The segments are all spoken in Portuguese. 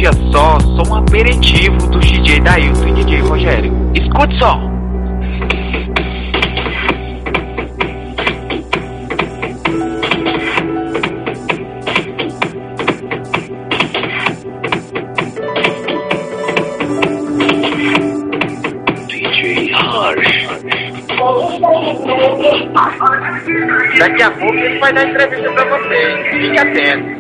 Veja só um aperitivo do DJ Dailton e DJ Rogério. Escute só. DJ Harsh. Daqui a pouco ele vai dar entrevista pra vocês. Fique atento.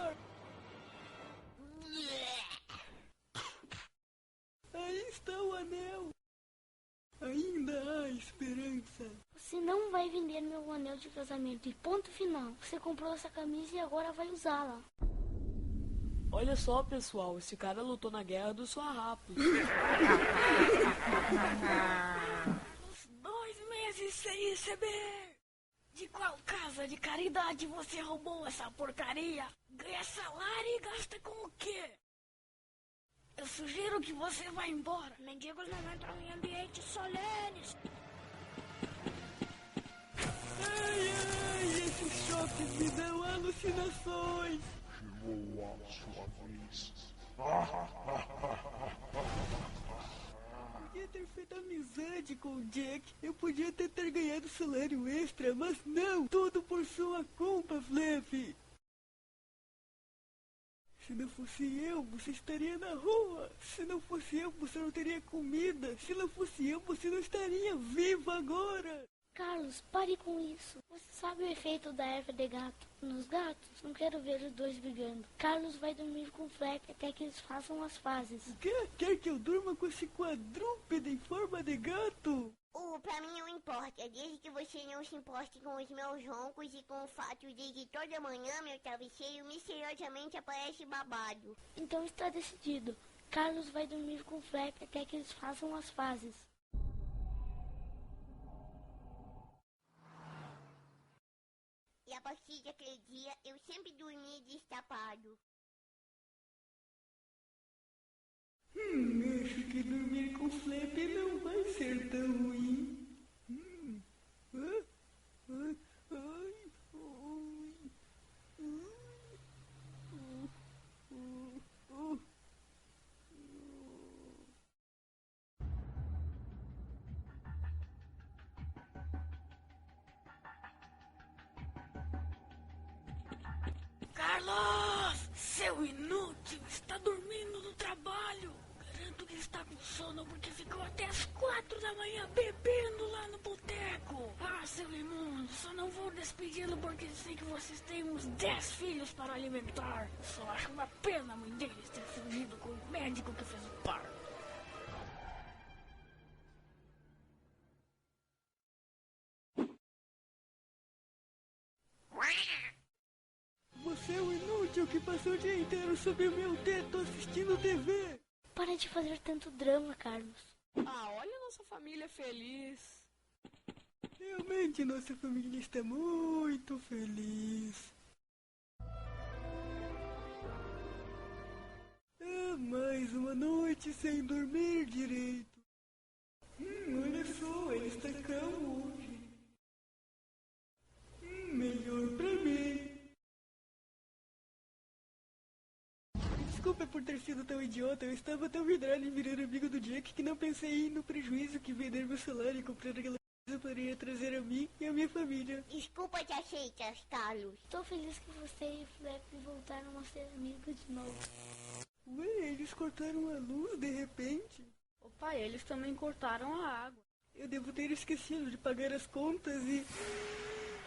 melhor. Aí está o anel. Ainda há esperança. Você não vai vender meu anel de casamento e ponto final. Você comprou essa camisa e agora vai usá-la. Olha só, pessoal, esse cara lutou na guerra dos farrapos. Uns 2 meses sem receber. De qual casa de caridade você roubou essa porcaria? Ganha salário e gasta com o quê? Eu sugiro que você vá embora. Mendigos não entram em ambientes solenes. Ai, esses choques me dão alucinações. Chegou a sua vez. Podia ter feito amizade com o Jack. Eu podia até ter ganhado salário extra, mas não! Tudo por sua culpa, Fluffy! Se não fosse eu, você estaria na rua. Se não fosse eu, você não teria comida. Se não fosse eu, você não estaria vivo agora. Carlos, pare com isso. Você sabe o efeito da erva de gato nos gatos? Não quero ver os dois brigando. Carlos vai dormir com o Fleck até que eles façam as pazes. O quê? Quer que eu durma com esse quadrúpede em forma de gato? Pra mim não importa, desde que você não se importe com os meus roncos e com o fato de que toda manhã meu travesseiro misteriosamente aparece babado. Então está decidido. Carlos vai dormir com o Fleck até que eles façam as pazes. E a partir daquele dia, eu sempre dormi destapado. Acho que dormir com Flap não vai ser tão ruim. Carlos! Seu inútil! Está dormindo no trabalho! Garanto que está com sono porque ficou até as 4 da manhã bebendo lá no boteco! Ah, seu imundo! Só não vou despedi-lo porque sei que vocês têm uns 10 filhos para alimentar! Só acho uma pena a mãe deles ter fugido com o médico que fez o parto! Você é o inútil que passou o dia inteiro sob o meu teto assistindo TV. Para de fazer tanto drama, Carlos. Olha a nossa família feliz. Realmente nossa família está muito feliz. Mais uma noite sem dormir direito. Olha só, ele está calmo hoje. Melhor pra mim. Desculpa por ter sido tão idiota, eu estava tão vidrado em virar amigo do Jack que não pensei no prejuízo que vender meu salário e comprar aquela coisa poderia trazer a mim e a minha família. Desculpa te aceitas, Carlos. Estou feliz que você e o Flap voltaram a ser amigos de novo. Ué, eles cortaram a luz de repente? Opa, eles também cortaram a água. Eu devo ter esquecido de pagar as contas e...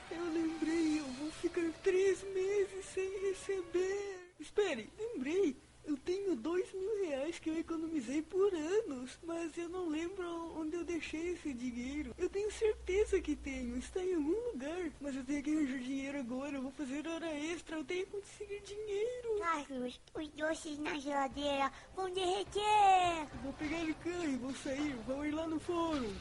Eu lembrei, eu vou ficar 3 meses sem receber. Espere, lembrei. Eu tenho 2.000 reais que eu economizei por anos, mas eu não lembro onde eu deixei esse dinheiro. Eu tenho certeza que tenho, está em algum lugar, mas eu tenho que arranjar dinheiro agora, eu vou fazer hora extra, eu tenho que conseguir dinheiro. Carlos, os doces na geladeira vão derreter. Eu vou pegar o carro e vou sair, vou ir lá no fórum.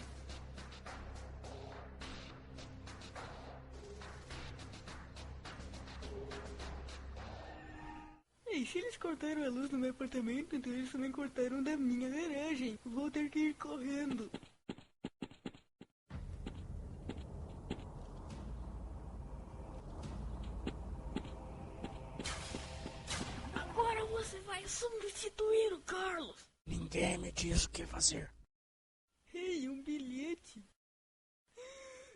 E se eles cortaram a luz do meu apartamento, então eles também cortaram da minha garagem. Vou ter que ir correndo. Agora você vai substituir o Carlos! Ninguém me diz o que fazer. Ei, um bilhete.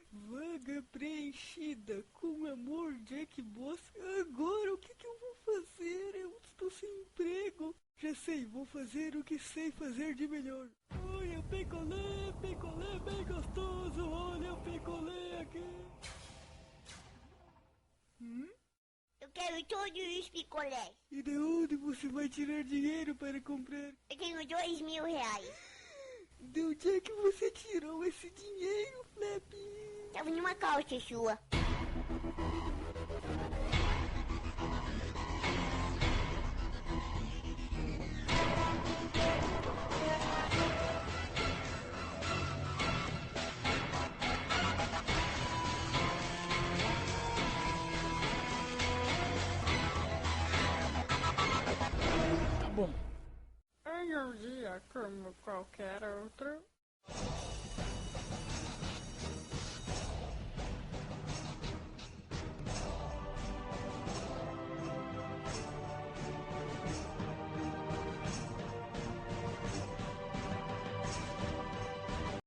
Vaga preenchida com amor, Jack Boss. Agora o que eu vou fazer? Eu estou sem emprego. Já sei, vou fazer o que sei fazer de melhor. Olha o picolé, picolé bem gostoso. Olha o picolé aqui. Eu quero todos os picolés. E de onde você vai tirar dinheiro para comprar? Eu tenho 2.000 reais. De onde é que você tirou esse dinheiro, Flap? Tava numa calça sua. Bom, em um dia como qualquer outro,